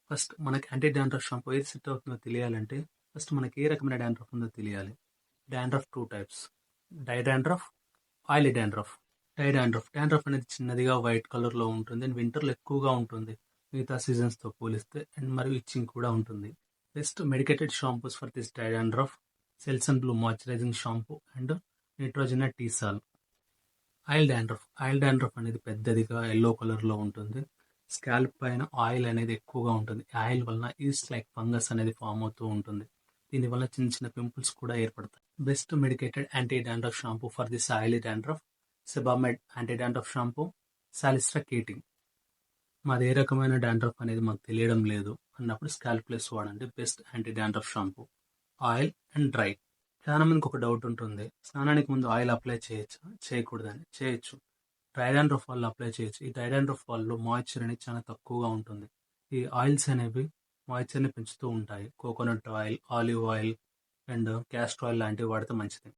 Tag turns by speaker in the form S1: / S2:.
S1: First మనకి anti dandruff shampoo ఏది set అవుతుందో తెలియాలంటే, ఫస్ట్ మనకి ఏ రకమైన డాండ్రఫ్ ఉందో తెలియాలి. Dandruff 2 types. Dry dandruff, oily dandruff. Dry dandruff. Dandruff అనేది చిన్నదిగా వైట్ కలర్‌లో ఉంటుంది. అండ్ వింటర్‌లో ఎక్కువగా ఉంటుంది. మిగతా సీజన్స్‌తో పోలిస్తే అండ్ మరియు ఇచ్చింగ్ కూడా ఉంటుంది. Best medicated shampoos for this dry dandruff Selsun Blue moisturising shampoo and Neutrogena T Sal. Oil dandruff అనేది పెద్దదిగా యెల్లో కలర్‌లో ఉంటుంది. స్కాల్ప్ పైన ఆయిల్ అనేది ఎక్కువగా ఉంటుంది. ఆయిల్ వలన ఈస్ట్ లైక్ ఫంగస్ అనేది ఫామ్ అవుతూ ఉంటుంది. దీనివల్ల చిన్న చిన్న పింపుల్స్ కూడా ఏర్పడతాయి. Best medicated anti dandruff shampoo for this oily dandruff Sebamed anti dandruff shampoo, సాలిస్ట్రా కేటింగ్. మాది ఏ రకమైన డాండ్రఫ్ అనేది మాకు తెలియడం లేదు అన్నప్పుడు స్కాల్ప్ ప్లస్ వాడండి. Best anti dandruff shampoo. Oil and dry. చాలా మందికి ఒక డౌట్ ఉంటుంది, స్నానానికి ముందు ఆయిల్ అప్లై చేయొచ్చా చేయకూడదని. చేయొచ్చు. డ్రై డాండ్రఫ్ వాళ్ళు అప్లై చేయొచ్చు. ఈ డ్రై డాండ్రఫ్ వాళ్ళు మాయిశ్చర్ అనేది చాలా తక్కువగా ఉంటుంది. ఈ ఆయిల్స్ అనేవి మాయిశ్చర్ని పెంచుతూ ఉంటాయి. Coconut oil, olive oil and castor oil లాంటివి వాడితే మంచిది.